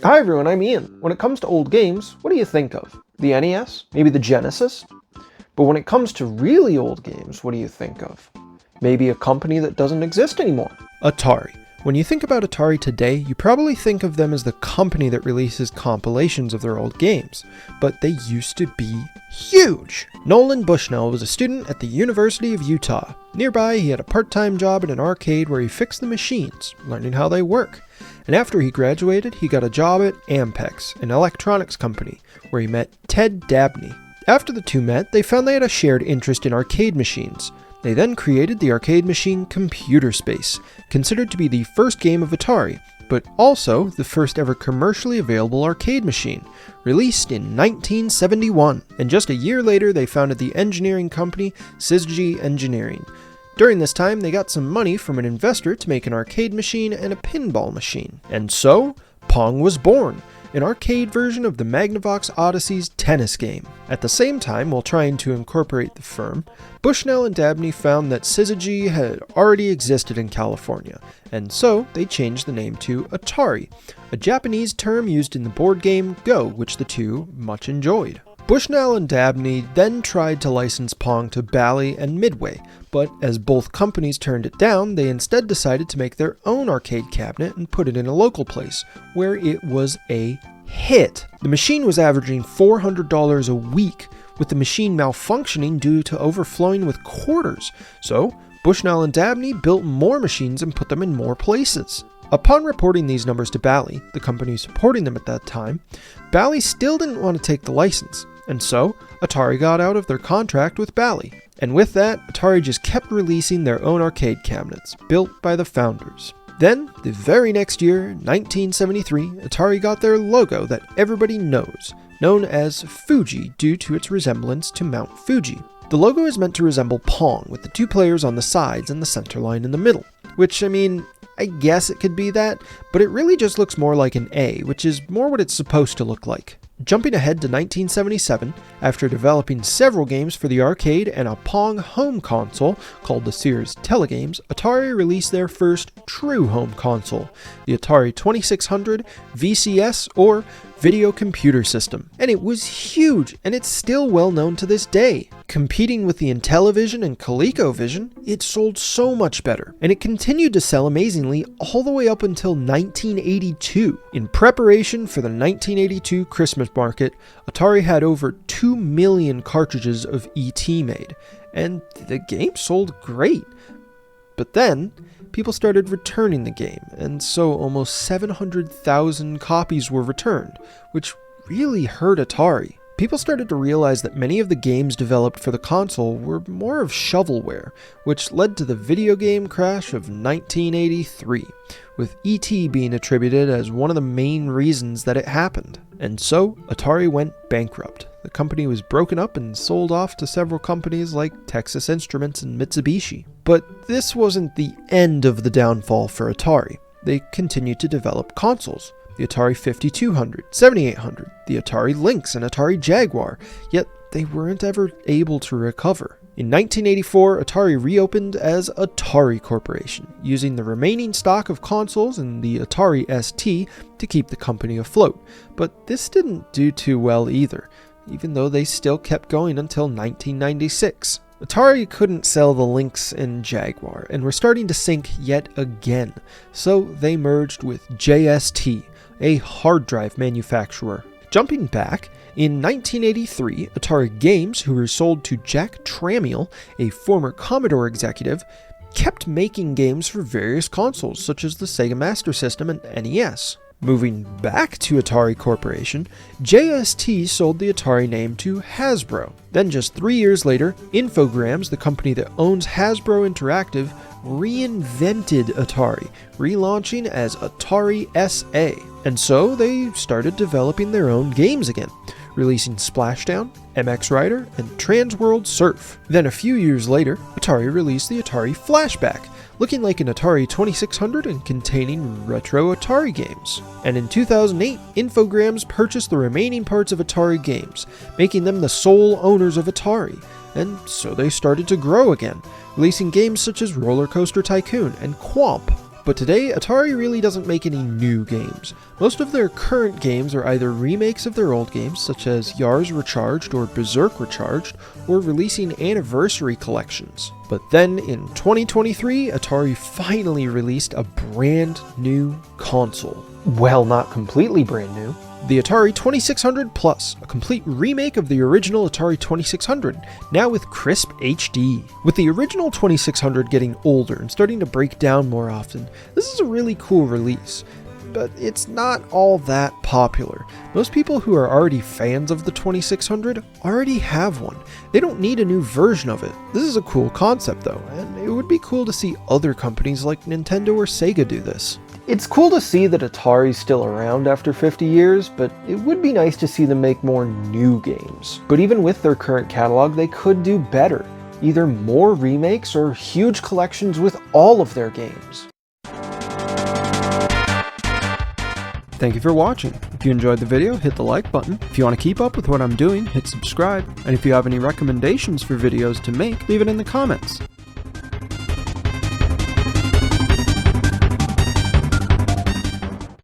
Hi everyone, I'm Ian. When it comes to old games, what do you think of? The NES? Maybe the Genesis? But when it comes to really old games, what do you think of? Maybe a company that doesn't exist anymore? Atari. When you think about Atari today, you probably think of them as the company that releases compilations of their old games, but they used to be huge! Nolan Bushnell was a student at the University of Utah. Nearby, he had a part-time job at an arcade where he fixed the machines, learning how they work. And after he graduated, he got a job at Ampex, an electronics company, where he met Ted Dabney. After the two met, they found they had a shared interest in arcade machines. They then created the arcade machine Computer Space, considered to be the first game of Atari, but also the first ever commercially available arcade machine, released in 1971. And just a year later, they founded the engineering company Syzygy Engineering. During this time, they got some money from an investor to make an arcade machine and a pinball machine. And so, Pong was born, an arcade version of the Magnavox Odyssey's tennis game. At the same time, while trying to incorporate the firm, Bushnell and Dabney found that Syzygy had already existed in California, and so they changed the name to Atari, a Japanese term used in the board game Go, which the two much enjoyed. Bushnell and Dabney then tried to license Pong to Bally and Midway, but as both companies turned it down, they instead decided to make their own arcade cabinet and put it in a local place, where it was a hit. The machine was averaging $400 a week, with the machine malfunctioning due to overflowing with quarters, so Bushnell and Dabney built more machines and put them in more places. Upon reporting these numbers to Bally, the company supporting them at that time, Bally still didn't want to take the license, and so Atari got out of their contract with Bally. And with that, Atari just kept releasing their own arcade cabinets, built by the founders. Then, the very next year, 1973, Atari got their logo that everybody knows, known as Fuji due to its resemblance to Mount Fuji. The logo is meant to resemble Pong, with the two players on the sides and the center line in the middle. Which, I guess it could be that, but it really just looks more like an A, which is more what it's supposed to look like. Jumping ahead to 1977, after developing several games for the arcade and a Pong home console called the Sears Telegames, Atari released their first true home console, the Atari 2600 VCS or Video Computer System. And it was huge, and it's still well known to this day. Competing with the Intellivision and ColecoVision, it sold so much better, and it continued to sell amazingly all the way up until 1982. In preparation for the 1982 Christmas market, Atari had over 2 million cartridges of E.T. made, and the game sold great. But then, people started returning the game, and so almost 700,000 copies were returned, which really hurt Atari. People started to realize that many of the games developed for the console were more of shovelware, which led to the video game crash of 1983, with E.T. being attributed as one of the main reasons that it happened. And so, Atari went bankrupt. The company was broken up and sold off to several companies like Texas Instruments and Mitsubishi. But this wasn't the end of the downfall for Atari. They continued to develop consoles. The Atari 5200, 7800, the Atari Lynx, and Atari Jaguar, yet they weren't ever able to recover. In 1984, Atari reopened as Atari Corporation, using the remaining stock of consoles and the Atari ST to keep the company afloat. But this didn't do too well either, even though they still kept going until 1996. Atari couldn't sell the Lynx and Jaguar, and were starting to sink yet again, so they merged with JST, a hard drive manufacturer. Jumping back, in 1983, Atari Games, who were sold to Jack Tramiel, a former Commodore executive, kept making games for various consoles such as the Sega Master System and NES. Moving back to Atari Corporation, JST sold the Atari name to Hasbro. Then just 3 years later, Infogrames, the company that owns Hasbro Interactive, reinvented Atari, relaunching as Atari SA. And so they started developing their own games again, releasing Splashdown, En8r, and Transworld Surf. Then a few years later, Atari released the Atari Flashback, looking like an Atari 2600 and containing retro Atari games. And in 2008, Infogrames purchased the remaining parts of Atari Games, making them the sole owners of Atari. And so they started to grow again, releasing games such as Roller Coaster Tycoon and Quomp. But today, Atari really doesn't make any new games. Most of their current games are either remakes of their old games, such as En8r Recharged or Berserk Recharged, or releasing anniversary collections. But then in 2023, Atari finally released a brand new console. Well, not completely brand new. The Atari 2600 Plus, a complete remake of the original Atari 2600, now with crisp HD. With the original 2600 getting older and starting to break down more often, this is a really cool release. But it's not all that popular. Most people who are already fans of the 2600 already have one. They don't need a new version of it. This is a cool concept though, and it would be cool to see other companies like Nintendo or Sega do this. It's cool to see that Atari's still around after 50 years, but it would be nice to see them make more new games. But even with their current catalog, they could do better. Either more remakes or huge collections with all of their games. Thank you for watching. If you enjoyed the video, hit the like button. If you want to keep up with what I'm doing, hit subscribe. And if you have any recommendations for videos to make, leave it in the comments.